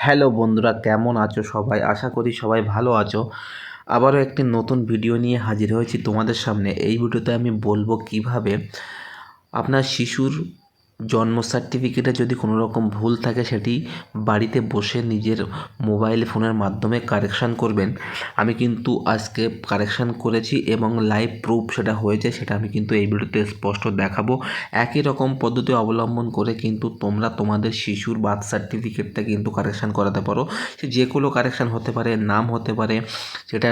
Hello বন্ধুরা, কেমন আছো সবাই? আশা করি সবাই ভালো আছো। আবারও একটি নতুন ভিডিও নিয়ে হাজির হয়েছি তোমাদের সামনে। এই ভিডিওতে আমি বলবো কিভাবে আপনার শিশুর জন্ম সার্টিফিকেটে যদি কোনো রকম ভুল থাকে সেটি বাড়িতে বসে নিজের মোবাইল ফোনের মাধ্যমে কারেকশান করবেন। আমি কিন্তু আজকে কারেকশান করেছি এবং লাইভ প্রুফ সেটা হয়েছে, সেটা আমি কিন্তু এই ভিডিওতে স্পষ্ট দেখাবো। একই রকম পদ্ধতি অবলম্বন করে কিন্তু তোমরা তোমাদের শিশুর বার্থ সার্টিফিকেটটা কিন্তু কারেকশান করাতে পারো। সে যে কোনো কারেকশান হতে পারে, নাম হতে পারে, সেটা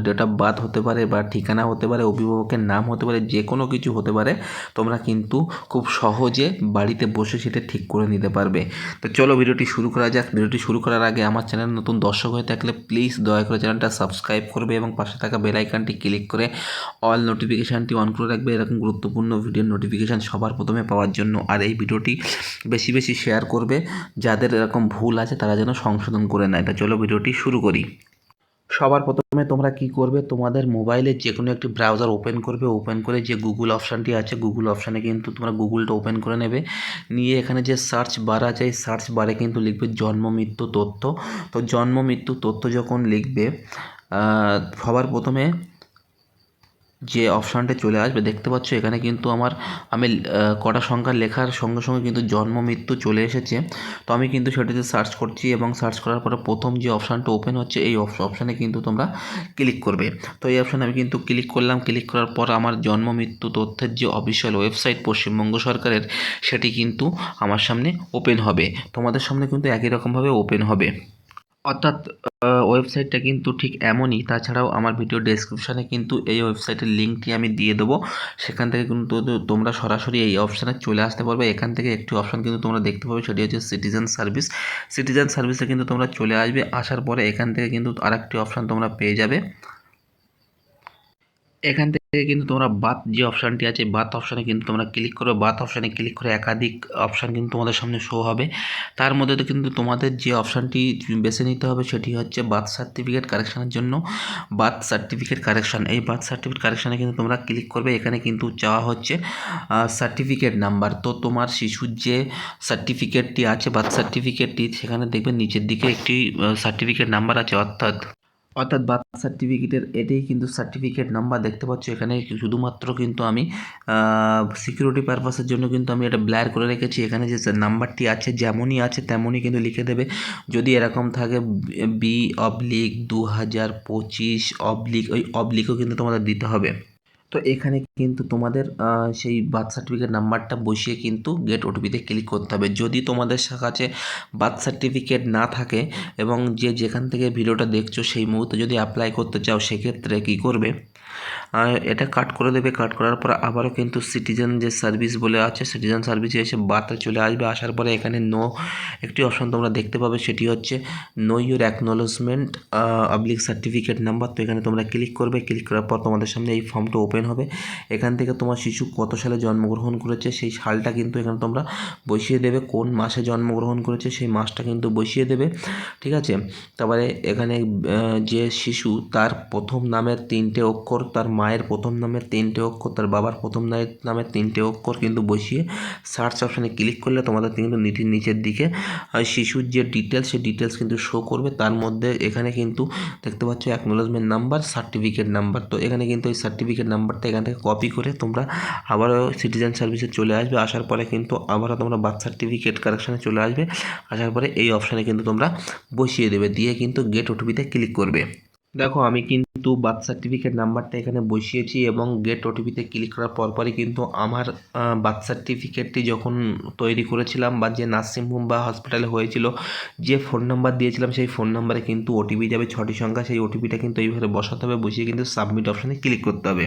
ডেট অফ বার্থ হতে পারে বা ঠিকানা হতে পারে, অভিভাবকের নাম হতে পারে, যে কোনো কিছু হতে পারে। তোমরা কিন্তু খুব সহজে বাড়িতে বসে সেটা ঠিক করে নিতে পারবে। তো চলো ভিডিওটি শুরু করা যাক। ভিডিওটি শুরু করার আগে আমার চ্যানেল নতুন দর্শক হয়ে থাকলে প্লিজ দয়া করে চ্যানেলটা সাবস্ক্রাইব করবে এবং পাশে থাকা বেল আইকনটি ক্লিক করে অল নোটিফিকেশানটি অন করে রাখবে, এরকম গুরুত্বপূর্ণ ভিডিওর নোটিফিকেশান সবার প্রথমে পাওয়ার জন্য। আর এই ভিডিওটি বেশি বেশি শেয়ার করবে, যাদের এরকম ভুল আছে তারা যেন সংশোধন করে নেয়। তা চলো ভিডিওটি শুরু করি। সবার প্রথমে তোমরা কি করবে, তোমাদের মোবাইলে যে কোনো একটি ব্রাউজার ওপেন করবে। ওপেন করে যে গুগল অপশানটি আছে, গুগল অপশানে কিন্তু তোমরা গুগলটা ওপেন করে নেবে। নিয়ে এখানে যে সার্চ বার আছে, এই সার্চ বারে কিন্তু লিখবে জন্ম মৃত্যু তথ্য। তো জন্ম মৃত্যু তথ্য যখন লিখবে, সবার প্রথমে যে অপশানটা চলে আসবে দেখতে পাচ্ছ, এখানে কিন্তু আমি কটা সংখ্যা লেখার সঙ্গে সঙ্গে কিন্তু জন্ম মৃত্যু চলে এসেছে। তো আমি কিন্তু সেটাতে সার্চ করছি এবং সার্চ করার পরে প্রথম যে অপশানটা ওপেন হচ্ছে এই অপশানে কিন্তু তোমরা ক্লিক করবে। তো এই অপশানে আমি কিন্তু ক্লিক করলাম। ক্লিক করার পর আমার জন্ম মৃত্যু তথ্যের যে অফিসিয়াল ওয়েবসাইট পশ্চিমবঙ্গ সরকারের, সেটি কিন্তু আমার সামনে ওপেন হবে। তোমাদের সামনে কিন্তু একই রকমভাবে ওপেন হবে, অর্থাৎ ওয়েবসাইটটা কিন্তু ঠিক এমনই। তাছাড়াও আমার ভিডিও ডেসক্রিপশানে কিন্তু এই ওয়েবসাইটের লিঙ্কটি আমি দিয়ে দেবো। সেখান থেকে কিন্তু তোমরা সরাসরি এই অপশানে চলে আসতে পারবে। এখান থেকে একটি অপশান কিন্তু তোমরা দেখতে পাবে, সেটি হচ্ছে সিটিজেন সার্ভিস। সিটিজেন সার্ভিসে কিন্তু তোমরা চলে আসবে। আসার পরে এখান থেকে কিন্তু আরেকটি অপশান তোমরা পেয়ে যাবে। এখান থেকে কিন্তু তোমরা বাথ যে অপশানটি আছে, বাথ অপশানে কিন্তু তোমরা ক্লিক করবে। বাথ অপশানে ক্লিক করে একাধিক অপশান কিন্তু তোমাদের সামনে শো হবে। তার মধ্যে তো কিন্তু তোমাদের যে অপশানটি বেছে নিতে হবে সেটি হচ্ছে বার্থ সার্টিফিকেট কারেকশানের জন্য বার্থ সার্টিফিকেট কারেকশান। এই বার্থ সার্টিফিকেট কারেকশানে কিন্তু তোমরা ক্লিক করবে। এখানে কিন্তু চাওয়া হচ্ছে সার্টিফিকেট নাম্বার। তো তোমার শিশুর যে সার্টিফিকেটটি আছে, বার্থ সার্টিফিকেটটি, সেখানে দেখবে নিচের দিকে একটি সার্টিফিকেট নাম্বার আছে, অর্থাৎ বার্থ সার্টিফিকেটের এটাই কিন্তু সার্টিফিকেট নাম্বার। দেখতে পাচ্ছ এখানে শুধুমাত্র কিন্তু আমি সিকিউরিটি পারপাসের জন্য কিন্তু আমি এটা ব্লার করে রেখেছি। এখানে যে নাম্বারটি আছে যেমনই আছে তেমনই কিন্তু লিখে দেবে। যদি এরকম থাকে B/2025 ওই অবলিকও কিন্তু তোমাদের দিতে হবে। তো এখানে কিন্তু তোমাদের সেই বার্থ সার্টিফিকেট নাম্বারটা বসিয়ে কিন্তু গেট ওটিপিতে ক্লিক করতে হবে। যদি তোমাদের কাছে বার্থ সার্টিফিকেট না থাকে এবং যেখান থেকে ভিডিওটা দেখছো সেই মুহূর্তে যদি অ্যাপ্লাই করতে চাও, সেক্ষেত্রে কী করবে, এটা কাট করে দেবে। কাট করার পর আবারও কিন্তু সিটিজেন যে সার্ভিস বলে আছে, সিটিজেন সার্ভিসে এসে বার্তা চলে আসবে। আসার পরে এখানে একটি অপশন তোমরা দেখতে পাবে, সেটি হচ্ছে no your acknowledgement oblique certificate number. তো এখানে তোমরা ক্লিক করবে। ক্লিক করার পর তোমাদের সামনে এই ফর্মটা ওপেন হবে। এখান থেকে তোমার শিশু কত সালে জন্মগ্রহণ করেছে সেই সালটা কিন্তু এখানে তোমরা বসিয়ে দেবে। কোন মাসে জন্মগ্রহণ করেছে সেই মাসটা কিন্তু বসিয়ে দেবে, ঠিক আছে। তারপরে এখানে যে শিশু, তার প্রথম নামের 3টে অক্ষর, তার মায়ের প্রথম নামের 3টে অক্ষর, তার বাবার প্রথম নামের 3টে অক্ষর কিন্তু বসিয়ে সার্চ অপশানে ক্লিক করলে তোমাদের কিন্তু নিচের দিকে শিশুর যে ডিটেলস, সেই ডিটেলস কিন্তু শো করবে। তার মধ্যে এখানে কিন্তু দেখতে পাচ্ছ অ্যাকনোলেজমেন্ট নাম্বার, সার্টিফিকেট নাম্বার। তো এখানে কিন্তু এই সার্টিফিকেট নাম্বারটা এখান থেকে কপি করে তোমরা আবারও সিটিজেন সার্ভিসে চলে আসবে। আসার পরে কিন্তু আবারও তোমরা বার্থ সার্টিফিকেট কারেকশানে চলে আসবে। আসার পরে এই অপশানে কিন্তু তোমরা বসিয়ে দেবে, দিয়ে কিন্তু গেট ওটিপিতে ক্লিক করবে। দেখো আমি কিন্তু বার্থ সার্টিফিকেট নাম্বারটা এখানে বসিয়েছি এবং গেট ওটিপিতে ক্লিক করার পরপরই কিন্তু আমার বার্থ সার্টিফিকেটটি যখন তৈরি করেছিলাম বা যে নার্সিংহোম বা হসপিটালে হয়েছিল, যে ফোন নাম্বার দিয়েছিলাম সেই ফোন নাম্বারে কিন্তু ওটিপি যাবে 6টি সংখ্যা। সেই ওটিপিটা কিন্তু এইভাবে বসাতে হবে, বসিয়ে কিন্তু সাবমিট অপশানে ক্লিক করতে হবে।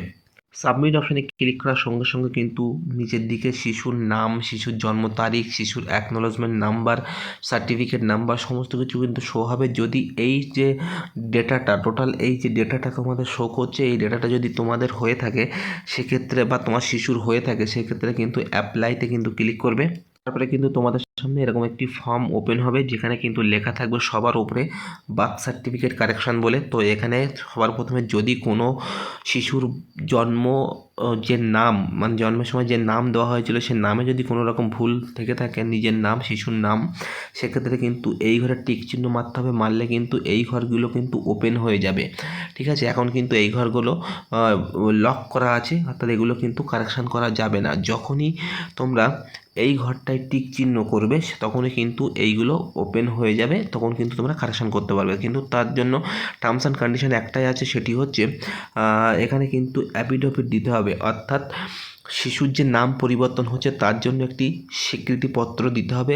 সাবমিট অপশানে ক্লিক করার সঙ্গে সঙ্গে কিন্তু নিচের দিকে শিশুর নাম, শিশুর জন্ম তারিখ, শিশুর অ্যাকনোলেজমেন্ট নাম্বার, সার্টিফিকেট নাম্বার সমস্ত কিছু কিন্তু শো হবে। যদি এই যে ডেটাটা টোটাল, এই যে ডেটাটা তোমাদের শো করছে, এই ডেটাটা যদি তোমাদের হয়ে থাকে সেক্ষেত্রে, বা তোমার শিশুর হয়ে থাকে সেক্ষেত্রে কিন্তু অ্যাপ্লাইতে কিন্তু ক্লিক করবে। তারপরে কিন্তু তোমাদের সামনে এরকম একটি ফর্ম ওপেন হবে, যেখানে কিন্তু লেখা থাকবে সবার উপরে বার্থ সার্টিফিকেট কারেকশন বলে। তো এখানে সবার প্রথমে যদি কোনো শিশুর জন্ম যে নাম মানে জন্মের সময় যে নাম দেওয়া হয়েছিল সে নামে যদি কোনো রকম ভুল থেকে থাকে, নিজের নাম, শিশুর নাম, সেক্ষেত্রে কিন্তু এই ঘরে টিক চিহ্ন মারতে হবে। মারলে কিন্তু এই ঘরগুলো কিন্তু ওপেন হয়ে যাবে। ঠিক আছে, এখন কিন্তু এই ঘরগুলো লক করা আছে, অর্থাৎ এগুলো কিন্তু কারেকশান করা যাবে না। যখনই তোমরা এই ঘরটায় টিক চিহ্ন করবে তখনই কিন্তু এইগুলো ওপেন হয়ে যাবে, তখন কিন্তু তোমরা কারেকশান করতে পারবে। কিন্তু তার জন্য টার্মস অ্যান্ড কন্ডিশন একটাই আছে, সেটি হচ্ছে এখানে কিন্তু অ্যাফিডেভিট দিতে হবে, অর্থাৎ শিশুর যে নাম পরিবর্তন হচ্ছে তার জন্য একটি স্বীকৃতিপত্র দিতে হবে।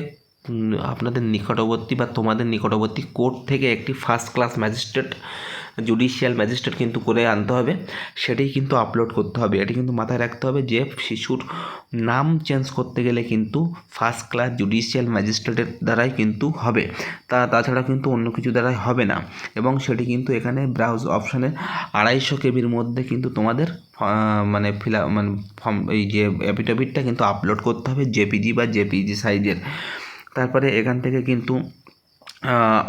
আপনাদের নিকটবর্তী বা তোমাদের নিকটবর্তী কোর্ট থেকে একটি first class magistrate, judicial magistrate কিন্তু করে আনতে হবে, সেটাই কিন্তু আপলোড করতে হবে। এটি কিন্তু মাথায় রাখতে হবে যে শিশুর নাম চেঞ্জ করতে গেলে কিন্তু ফার্স্ট ক্লাস জুডিশিয়াল ম্যাজিস্ট্রেটের দ্বারাই কিন্তু হবে, তাছাড়া কিন্তু অন্য কিছু দ্বারাই হবে না। এবং সেটি কিন্তু এখানে ব্রাউজ অপশানে 250 কেবির মধ্যে কিন্তু তোমাদের মানে ফর্ম এই যে অ্যাফিডেভিটটা কিন্তু আপলোড করতে হবে, জেপিজি বা জেপিজি সাইজের। তারপরে এখান থেকে কিন্তু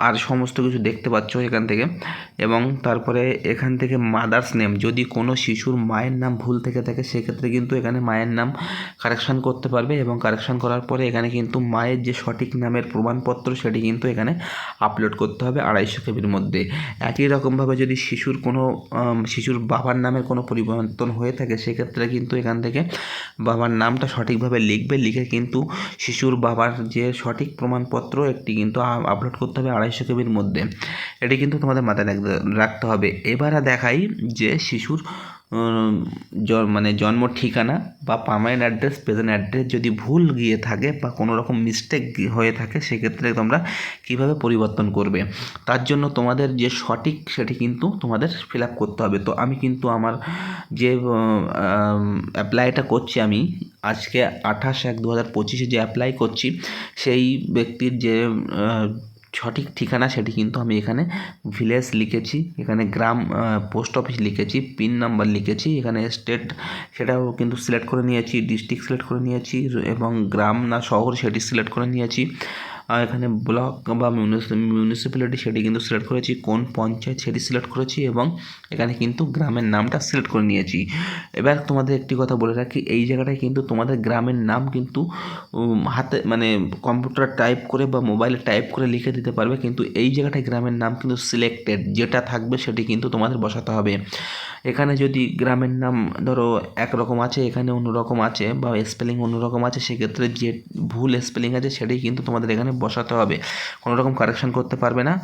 আর সমস্ত কিছু দেখতে পাচ্ছ এখান থেকে। এবং তারপরে এখান থেকে মাদার্স নেম, যদি কোনো শিশুর মায়ের নাম ভুল থেকে থাকে সেক্ষেত্রে কিন্তু এখানে মায়ের নাম কারেকশান করতে পারবে। এবং কারেকশান করার পরে এখানে কিন্তু মায়ের যে সঠিক নামের প্রমাণপত্র সেটি কিন্তু এখানে আপলোড করতে হবে 250 কেবির মধ্যে। একই রকমভাবে যদি শিশুর বাবার নামের কোনো পরিবর্তন হয়ে থাকে সেক্ষেত্রে কিন্তু এখান থেকে বাবার নামটা সঠিকভাবে লিখে কিন্তু শিশুর বাবার যে সঠিক প্রমাণপত্র একটি কিন্তু আপলোড করতে হবে 250 কেবির মধ্যে। এটি কিন্তু তোমাদের মাথায় রাখতে হবে। এবারে দেখাই যে শিশুর মানে জন্ম ঠিকানা বা পার্মানেন্ট অ্যাড্রেস, প্রেজেন্ট অ্যাড্রেস যদি ভুল গিয়ে থাকে বা কোনো রকম মিস্টেক হয়ে থাকে সেক্ষেত্রে তোমরা কিভাবে পরিবর্তন করবে, তার জন্য তোমাদের যে সঠিক সেটি কিন্তু তোমাদের ফিল আপ করতে হবে। তো আমি কিন্তু আমার যে অ্যাপ্লাইটা করছি, আমি আজকে 28/1/2025 যে অ্যাপ্লাই করছি সেই ব্যক্তির যে সঠিক ঠিকানা সেটি কিন্তু আমি এখানে ভিলেজ লিখেছি, এখানে গ্রাম পোস্ট অফিস লিখেছি, পিন নাম্বার লিখেছি, এখানে স্টেট সেটাও কিন্তু সিলেক্ট করে নিয়েছি, ডিস্ট্রিক্ট সিলেক্ট করে নিয়েছি, এবং গ্রাম না শহর সেটি সিলেক্ট করে নিয়েছি। এখানে ব্লক বা মিউনিসিপ্যালিটি সেটি কিন্তু সিলেক্ট করেছি, কোন পঞ্চায়েত সেটি সিলেক্ট করেছি, এবং এখানে কিন্তু গ্রামের নামটা সিলেক্ট করে নিয়েছি। এবার তোমাদের একটি কথা বলে রাখি, এই জায়গাটায় কিন্তু তোমাদের গ্রামের নাম কিন্তু হাতে মানে কম্পিউটার টাইপ করে বা মোবাইলে টাইপ করে লিখে দিতে পারবে, কিন্তু এই জায়গাটায় গ্রামের নাম কিন্তু সিলেক্টেড যেটা থাকবে সেটি কিন্তু তোমাদের বসাতে হবে। এখানে যদি গ্রামের নাম ধরো একরকম আছে, এখানে অন্যরকম আছে বা স্পেলিং অন্যরকম আছে, সেক্ষেত্রে যে ভুল স্পেলিং আছে সেটাই কিন্তু তোমাদের এখানে বসাতে হবে, কোনো রকম কারেকশন করতে পারবে না।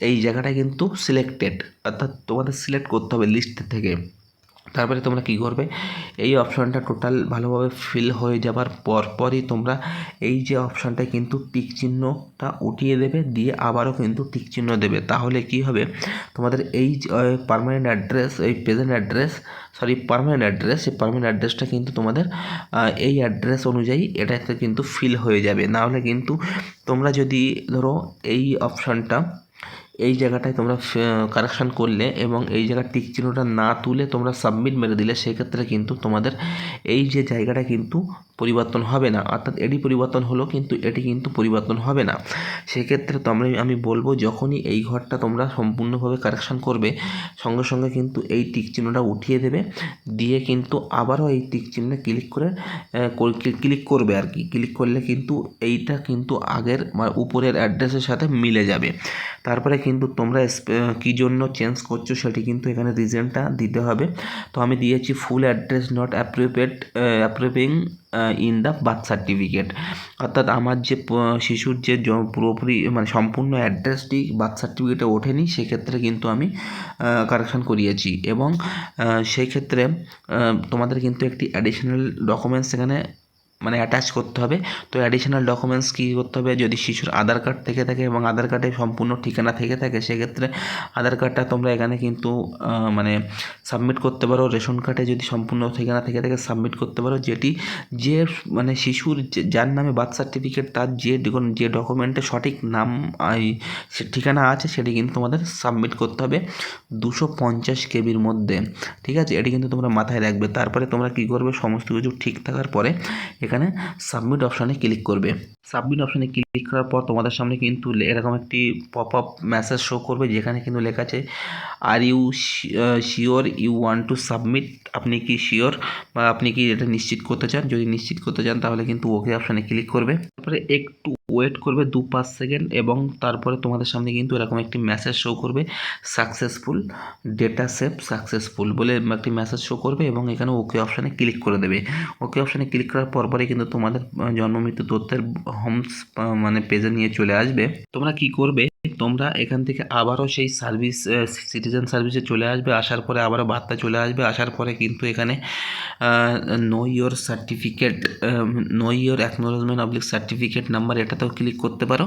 এই জায়গাটায় কিন্তু সিলেক্টেড, অর্থাৎ তোমাদের সিলেক্ট করতে হবে লিস্ট থেকে। তারপরে তোমরা কী করবে, এই অপশানটা টোটাল ভালোভাবে ফিল হয়ে যাবার পরই তোমরা এই যে অপশানটায় কিন্তু টিক চিহ্নটা উঠিয়ে দেবে, দিয়ে আবারও কিন্তু টিক চিহ্ন দেবে। তাহলে কি হবে, তোমাদের এই পার্মানেন্ট অ্যাড্রেস, এই প্রেজেন্ট অ্যাড্রেস, পার্মানেন্ট অ্যাড্রেস, এই পার্মানেন্ট অ্যাড্রেসটা কিন্তু তোমাদের এই অ্যাড্রেস অনুযায়ী এটাতে কিন্তু ফিল হয়ে যাবে। নাহলে কিন্তু তোমরা যদি ধরো এই অপশানটা এই জায়গাটায় তোমরা কারেকশান করলে এবং এই জায়গার টিক চিহ্নটা না তুলে তোমরা সাবমিট মেরে দিলে সেক্ষেত্রে কিন্তু তোমাদের এই যে জায়গাটা কিন্তু পরিবর্তন হবে না, অর্থাৎ এটি পরিবর্তন হলো কিন্তু এটি কিন্তু পরিবর্তন হবে না। সেক্ষেত্রে আমি বলবো যখনই এই ঘরটা তোমরা সম্পূর্ণভাবে কারেকশান করবে সঙ্গে সঙ্গে কিন্তু এই টিক চিহ্নটা উঠিয়ে দেবে, দিয়ে কিন্তু আবারও এই টিক চিহ্নে ক্লিক করবে আর কি। ক্লিক করলে কিন্তু এইটা কিন্তু আগের উপরের অ্যাড্রেসের সাথে মিলে যাবে। তারপরে কিন্তু তোমরা কী জন্য চেঞ্জ করছো সেটি কিন্তু এখানে রিজনটা দিতে হবে। তো আমি দিয়েছি full address not approving in the birth certificate, অর্থাৎ আমার যে শিশুর যে পুরোপুরি মানে সম্পূর্ণ অ্যাড্রেসটি বার্থ সার্টিফিকেটে ওঠেনি, সেক্ষেত্রে কিন্তু আমি কারেকশান করিয়েছি। এবং সেই ক্ষেত্রে তোমাদের কিন্তু একটি অ্যাডিশনাল ডকুমেন্টস এখানে মানে অ্যাটাচ করতে হবে। তো অ্যাডিশনাল ডকুমেন্টস কী করতে হবে, যদি শিশুর আধার কার্ড থেকে থাকে এবং আধার কার্ডে সম্পূর্ণ ঠিকানা থেকে থাকে সেক্ষেত্রে আধার কার্ডটা তোমরা এখানে কিন্তু মানে সাবমিট করতে পারো। রেশন কার্ডে যদি সম্পূর্ণ ঠিকানা থেকে থাকে সাবমিট করতে পারো, যেটি যে মানে শিশুর যার নামে বার্থ সার্টিফিকেট তার যে ডকুমেন্টে সঠিক নাম ঠিকানা আছে সেটি কিন্তু তোমাদের সাবমিট করতে হবে 250 কেবির মধ্যে। ঠিক আছে, এটি কিন্তু তোমরা মাথায় রাখবে। তারপরে তোমরা কী করবে, সমস্ত কিছু ঠিক থাকার পরে এখানে সাবমিট অপশানে ক্লিক করবে। সাবমিট অপশানে ক্লিক করার পর তোমাদের সামনে কিন্তু এরকম একটি পপ আপ মেসেজ শো করবে, যেখানে কিন্তু লেখা আছে are you sure you want to submit. আপনি কি শিওর বা আপনি কি এটা নিশ্চিত করতে চান? যদি নিশ্চিত করতে চান তাহলে কিন্তু ওকে অপশানে ক্লিক করবে। তারপরে একটু ওয়েট করবে 2-5 সেকেন্ড, এবং তারপরে তোমাদের সামনে কিন্তু এরকম একটি মেসেজ শো করবে সাকসেসফুল, ডেটা সেভ সাকসেসফুল বলে একটি মেসেজ শো করবে, এবং এখানে ওকে অপশানে ক্লিক করে দেবে। ওকে অপশানে ক্লিক করার পরপরে কিন্তু তোমাদের জন্ম মৃত্যু তথ্যের হোমস মানে পেজে নিয়ে চলে আসবে। তোমরা কি করবে, তোমরা এখান থেকে আবারও সেই সার্ভিস সিটিজেন সার্ভিসে চলে আসবে। আসার পরে আবারও বার্তা চলে আসবে। আসার পরে কিন্তু এখানে know your certificate, know your acknowledgement oblique certificate number, এটাতেও ক্লিক করতে পারো।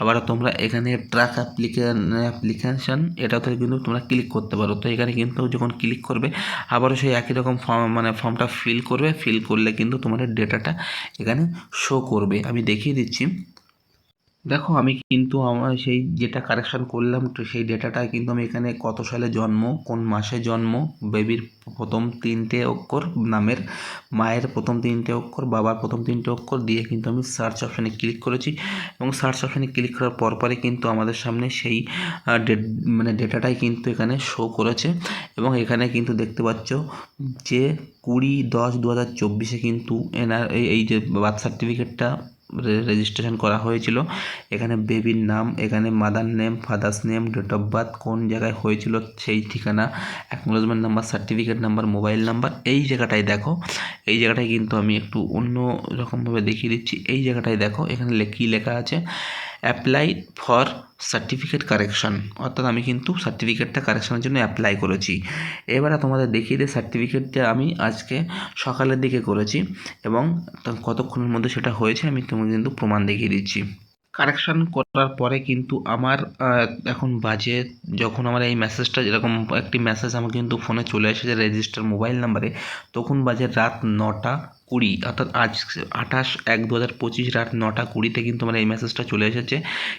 আবার তোমরা এখানে ট্র্যাক অ্যাপ্লিকেশান, এটাতে কিন্তু তোমরা ক্লিক করতে পারো। তো এখানে কিন্তু যখন ক্লিক করবে আবারও সেই একই রকম ফর্মটা ফিল করবে। ফিল করলে কিন্তু তোমাদের ডেটাটা এখানে শো করবে। আমি দেখিয়ে দিচ্ছি। দেখো আমি কিন্তু আমার সেই যেটা কারেকশান করলাম, তো সেই ডেটাটা কিন্তু আমি এখানে কত সালে জন্ম, কোন মাসে জন্ম, বেবির প্রথম 3টে অক্ষর, নামের মায়ের প্রথম 3টে অক্ষর, বাবার প্রথম 3টে অক্ষর দিয়ে কিন্তু আমি সার্চ অপশানে ক্লিক করেছি, এবং সার্চ অপশানে ক্লিক করার পরে কিন্তু আমাদের সামনে সেই ডেটাটাই কিন্তু এখানে শো করেছে। এবং এখানে কিন্তু দেখতে পাচ্ছ যে 20-10-2024 কিন্তু এই যে বার্থ সার্টিফিকেটটা রেজিস্ট্রেশন করা হয়েছিল। এখানে বেবির নাম, এখানে mother name, father's name, date of birth, কোন জায়গায় হয়েছিল সেই ঠিকানা, acknowledgement number, certificate number, mobile number. এই জায়গাটায় দেখো, এই জায়গাটায় কিন্তু আমি একটু অন্য রকমভাবে দেখিয়ে দিচ্ছি। এই জায়গাটায় দেখো, এখানে কী লেখা আছে, অ্যাপ্লাই ফর সার্টিফিকেট কারেকশান, অর্থাৎ আমি কিন্তু সার্টিফিকেটটা কারেকশানের জন্য অ্যাপ্লাই করেছি। এবারে তোমাদের দেখিয়ে দিই সার্টিফিকেটটা আমি আজকে সকালের দিকে করেছি, এবং কতক্ষণের মধ্যে সেটা হয়েছে আমি তোমাকে কিন্তু প্রমাণ দেখিয়ে দিচ্ছি। কারেকশান করার পরে কিন্তু আমার এখন বাজে, যখন আমার এই মেসেজটা, যেরকম একটি মেসেজ আমার কিন্তু ফোনে চলে এসেছে রেজিস্টার মোবাইল নাম্বারে, তখন বাজে রাত 9:20, অর্থাৎ আজ 28/1/2025 রাত 9:20 কিন্তু আমার এই মেসেজটা চলে এসেছে।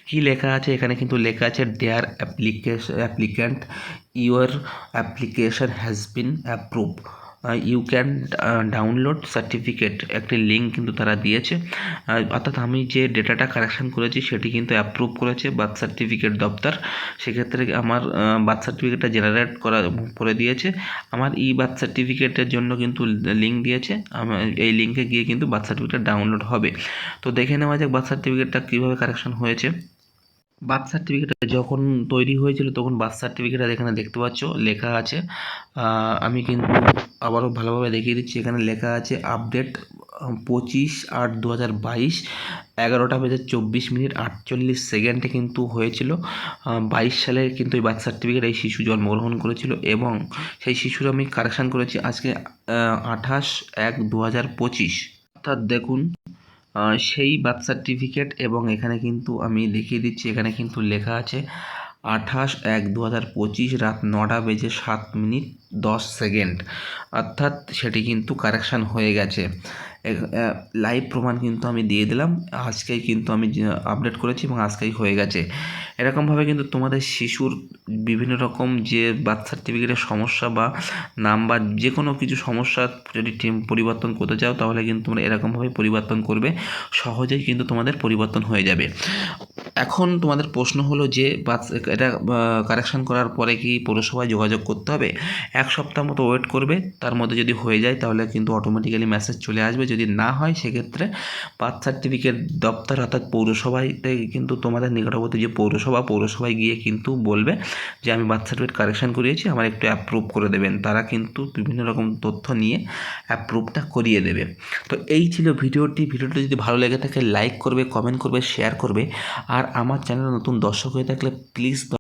কী লেখা আছে এখানে, কিন্তু লেখা আছে dear applicant, your application has been approve, you can download certificate, একটি লিঙ্ক কিন্তু তারা দিয়েছে। অর্থাৎ আমি যে ডেটাটা কারেকশান করেছি সেটি কিন্তু অ্যাপ্রুভ করেছে বার্থ সার্টিফিকেট দপ্তর। সেক্ষেত্রে আমার বার্থ সার্টিফিকেটটা জেনারেট করে দিয়েছে। আমার ই বার্থ সার্টিফিকেটের জন্য কিন্তু লিঙ্ক দিয়েছে, আমার এই লিঙ্কে গিয়ে কিন্তু বার্থ সার্টিফিকেটটা ডাউনলোড হবে। তো দেখে নেওয়া যাক বার্থ সার্টিফিকেটটা কীভাবে কারেকশান হয়েছে। বার্থ সার্টিফিকেটটা যখন তৈরি হয়েছিল তখন বার্থ সার্টিফিকেটটা এখানে দেখতে পাচ্ছ লেখা আছে, আমি কিন্তু আবারও ভালোভাবে দেখিয়ে দিচ্ছি। এখানে লেখা আছে আপডেট 25/8/2022, 11:24:48 কিন্তু হয়েছিল। 22 সালে কিন্তু এই বার্থ সার্টিফিকেট এই শিশু জন্মগ্রহণ করেছিল, এবং সেই শিশুর আমি কারেকশান করেছি আজকে 28/1/2025। অর্থাৎ দেখুন সেই বার্থ সার্টিফিকেট, এবং এখানে কিন্তু আমি দেখিয়ে দিচ্ছি, এখানে কিন্তু লেখা আছে 28/1/2025 রাত 9:07:10, অর্থাৎ সেটি কিন্তু কারেকশান হয়ে গেছে। লাইভ প্রমাণ কিন্তু আমি দিয়ে দিলাম, আজকেই কিন্তু আমি আপডেট করেছি এবং আজকেই হয়ে গেছে। এরকমভাবে কিন্তু তোমাদের শিশুর বিভিন্ন রকম যে বার্থ সার্টিফিকেটের সমস্যা বা নাম বা যে কোনো কিছু সমস্যা যদি পরিবর্তন করতে চাও, তাহলে কিন্তু তোমরা এরকমভাবে পরিবর্তন করবে, সহজেই কিন্তু তোমাদের পরিবর্তন হয়ে যাবে। এখন তোমাদের প্রশ্ন হলো যে এটা কারেকশান করার পরে কি পৌরসভায় যোগাযোগ করতে হবে? 1 সপ্তাহ মতো ওয়েট করবে, তার মধ্যে যদি হয়ে যায় তাহলে কিন্তু অটোমেটিক্যালি মেসেজ চলে আসবে। যদি না হয় সেক্ষেত্রে বার্থ সার্টিফিকেট দপ্তর অর্থাৎ পৌরসভাতে কিন্তু তোমাদের নিকটবর্তী যে পৌরসভায় গিয়ে কিন্তু বলবে যে আমি বার্থ সার্টিফিকেট কারেকশান করিয়েছি, আমার একটু অ্যাপ্রুভ করে দেবেন। তারা কিন্তু বিভিন্ন রকম তথ্য নিয়ে অ্যাপ্রুভটা করিয়ে দেবে। তো এই ছিল ভিডিওটি যদি ভালো লেগে থাকে লাইক করবে, কমেন্ট করবে, শেয়ার করবে। আর আমার চ্যানেলে নতুন দর্শক হয়ে থাকলে প্লিজ